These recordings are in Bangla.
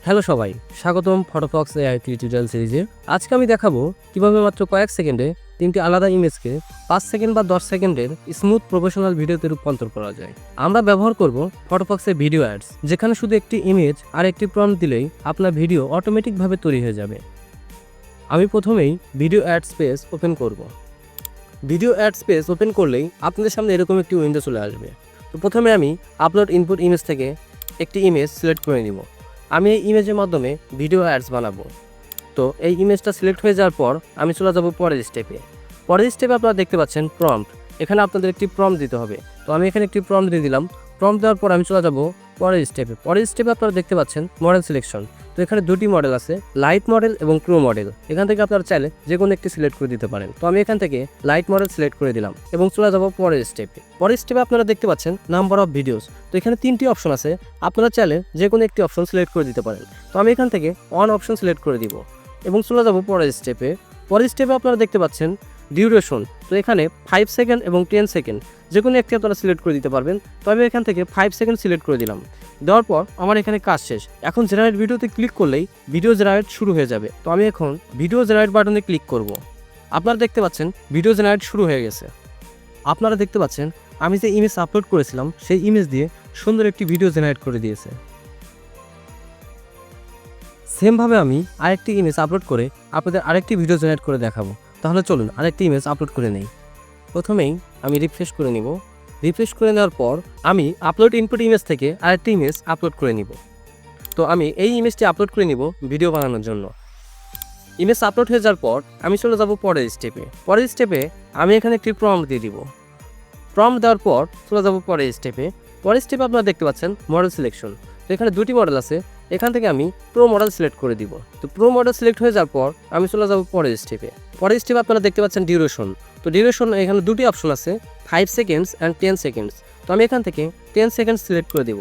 হ্যালো সবাই, স্বাগতম ফটোফক্স এআই টিউটোরিয়াল সিরিজে। আজকে আমি দেখাবো কিভাবে মাত্র কয়েক সেকেন্ডে তিনটি আলাদা ইমেজকে 5 সেকেন্ড বা 10 সেকেন্ডের স্মুথ প্রফেশনাল ভিডিওতে রূপান্তর করা যায়। আমরা ব্যবহার করব ফটোফক্সের ভিডিও অ্যাডস, যেখানে শুধু একটি ইমেজ আর একটি প্রম্পট দিলেই আপনার ভিডিও অটোমেটিকভাবে তৈরি হয়ে যাবে। আমি প্রথমেই ভিডিও অ্যাড স্পেস ওপেন করব। ভিডিও অ্যাড স্পেস ওপেন করলেই আপনাদের সামনে এরকম একটি উইন্ডো চলে আসবে। তো প্রথমে আমি আপলোড ইনপুট ইমেজ থেকে একটি ইমেজ সিলেক্ট করে নিব। আমি এই ইমেজের মাধ্যমে ভিডিও অ্যাডস বানাবো। তো এই ইমেজটা সিলেক্ট হয়ে যাওয়ার পর আমি চলে যাব পরের স্টেপে। আপনারা দেখতে পাচ্ছেন প্রম্পট। এখানে আপনাদের একটি প্রম্পট দিতে হবে। তো আমি এখানে একটি প্রম্পট দিয়ে দিলাম। প্রম্পট দেওয়ার পর আমি চলে যাব পরের স্টেপে আপনারা দেখতে পাচ্ছেন মডেল সিলেকশন। তো এখানে দুটি মডেল আছে, লাইট মডেল এবং প্রো মডেল। এখান থেকে আপনারা চাইলে যে কোনো একটি সিলেক্ট করে দিতে পারেন। তো আমি এখান থেকে লাইট মডেল সিলেক্ট করে দিলাম এবং চলে যাব পরের স্টেপে আপনারা দেখতে পাচ্ছেন নাম্বার অফ ভিডিওস। তো এখানে 3টি অপশন আছে, আপনারা চাইলে যে কোনো একটি অপশন সিলেক্ট করে দিতে পারেন। তো আমি এখান থেকে অন অপশন সিলেক্ট করে দিব এবং চলে যাব পরের স্টেপে আপনারা দেখতে পাচ্ছেন ডিউরেশন। তো এখানে 5 সেকেন্ড এবং 10 সেকেন্ড যে কোনো একটি আপনারা সিলেক্ট করে দিতে পারবেন। তো আমি এখান থেকে 5 সেকেন্ড সিলেক্ট করে দিলাম। দেওয়ার পর আমার এখানে কাজ শেষ। এখন জেনারেট ভিডিওতে ক্লিক করলেই ভিডিও জেনারেট শুরু হয়ে যাবে। তো আমি এখন ভিডিও জেনারেট বাটনে ক্লিক করব। আপনারা দেখতে পাচ্ছেন ভিডিও জেনারেট শুরু হয়ে গেছে। আপনারা দেখতে পাচ্ছেন আমি যে ইমেজ আপলোড করেছিলাম সেই ইমেজ দিয়ে সুন্দর একটি ভিডিও জেনারেট করে দিয়েছে। সেমভাবে আমি আরেকটি ইমেজ আপলোড করে আপনাদের আরেকটি ভিডিও জেনারেট করে দেখাবো। তাহলে চলুন আরেকটি ইমেজ আপলোড করে নেই। প্রথমেই আমি রিফ্রেশ করে নিব। রিফ্রেশ করে নেওয়ার পর আমি আপলোড ইনপুট ইমেজ থেকে আরেকটি ইমেজ আপলোড করে নিব। তো আমি এই ইমেজটি আপলোড করে নিব ভিডিও বানানোর জন্য। ইমেজ আপলোড হয়ে যাওয়ার পর আমি চলে যাব পরের স্টেপে আমি এখানে একটি প্রম্পট দিয়ে দিব। প্রম্পট দেওয়ার পর চলে যাব পরের স্টেপে আপনারা দেখতে পাচ্ছেন মডেল সিলেকশন। তো এখানে দুটি মডেল আছে, এখান থেকে আমি প্রো মডেল সিলেক্ট করে দিব। তো প্রো মডেল সিলেক্ট হয়ে যাওয়ার পর আমি চলে যাব পরের স্টেপে আপনারা দেখতে পাচ্ছেন ডিউরেশন। তো ডিউরেশন এখানে দুটি অপশন আছে, 5 সেকেন্ডস অ্যান্ড 10 সেকেন্ডস। তো আমি এখান থেকে 10 সেকেন্ডস সিলেক্ট করে দিব।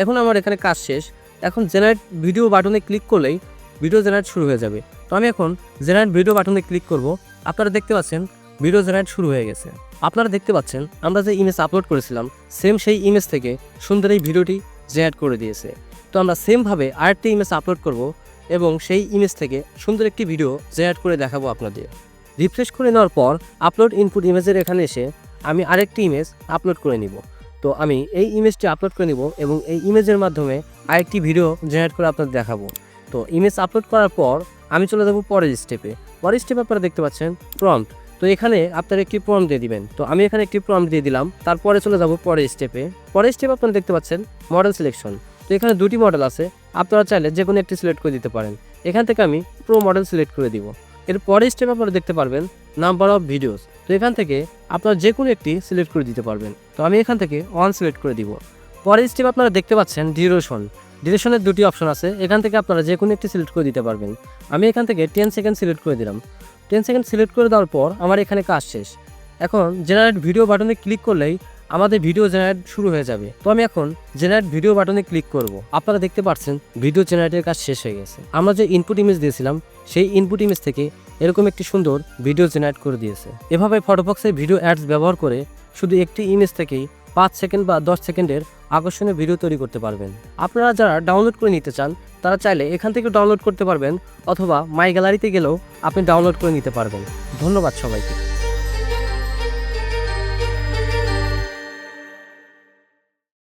এখন আমার এখানে কাজ শেষ। এখন জেনারেট ভিডিও বাটনে ক্লিক করলেই ভিডিও জেনারেট শুরু হয়ে যাবে। তো আমি এখন জেনারেট ভিডিও বাটনে ক্লিক করব। আপনারা দেখতে পাচ্ছেন ভিডিও জেনারেট শুরু হয়ে গেছে। আপনারা দেখতে পাচ্ছেন আমরা যে ইমেজ আপলোড করেছিলাম সেম সেই ইমেজ থেকে সুন্দর এই ভিডিওটি জেনারেট করে দিয়েছে। তো আমরা সেমভাবে আরেকটি ইমেজ আপলোড করব এবং সেই ইমেজ থেকে সুন্দর একটি ভিডিও জেনারেট করে দেখাবো আপনাদের। রিফ্রেশ করে নেওয়ার পর আপলোড ইনপুট ইমেজের এখানে এসে আমি আরেকটি ইমেজ আপলোড করে নিব। তো আমি এই ইমেজটি আপলোড করে নিব এবং এই ইমেজের মাধ্যমে আরেকটি ভিডিও জেনারেট করে আপনাদের দেখাবো। তো ইমেজ আপলোড করার পর আমি চলে যাব পরের স্টেপে আপনারা দেখতে পাচ্ছেন প্রম্পট। তো এখানে আপনারা একটি প্রম্পট দিয়ে দিবেন। তো আমি এখানে একটি প্রম্পট দিয়ে দিলাম। তারপরে চলে যাব পরের স্টেপে আপনারা দেখতে পাচ্ছেন মডেল সিলেকশন। তো এখানে দুটি মডেল আছে, আপনারা চাইলে যে কোনো একটি সিলেক্ট করে দিতে পারেন। এখান থেকে আমি প্রো মডেল সিলেক্ট করে দিব। এর পরের স্টেপে আপনারা দেখতে পারবেন নাম্বার অফ ভিডিওস। তো এখান থেকে আপনারা যে কোনো একটি সিলেক্ট করে দিতে পারবেন। তো আমি এখান থেকে অন সিলেক্ট করে দিব। পরের স্টেপে আপনারা দেখতে পাচ্ছেন ডিউরেশনের দুটি অপশন আছে, এখান থেকে আপনারা যে কোনো একটি সিলেক্ট করে দিতে পারবেন। আমি এখান থেকে 10 সেকেন্ড সিলেক্ট করে দিলাম। 10 সেকেন্ড সিলেক্ট করে দেওয়ার পর আমার এখানে কাজ শেষ। এখন জেনারেট ভিডিও বাটনে ক্লিক করলেই আমাদের ভিডিও জেনারেট শুরু হয়ে যাবে। তো আমি এখন জেনারেট ভিডিও বাটনে ক্লিক করব। আপনারা দেখতে পাচ্ছেন ভিডিও জেনারেটের কাজ শেষ হয়ে গেছে। আমরা যে ইনপুট ইমেজ দিয়েছিলাম সেই ইনপুট ইমেজ থেকে এরকম একটি সুন্দর ভিডিও জেনারেট করে দিয়েছে। এভাবে ফটোফক্সের ভিডিও অ্যাডস ব্যবহার করে শুধু একটি ইমেজ থেকেই 5 সেকেন্ড বা 10 সেকেন্ডের আকর্ষণীয় ভিডিও তৈরি করতে পারবেন। আপনারা যারা ডাউনলোড করে নিতে চান তারা চাইলে এখান থেকে ডাউনলোড করতে পারবেন, অথবা মাই গ্যালারিতে গেলেও আপনি ডাউনলোড করে নিতে পারবেন। ধন্যবাদ সবাইকে।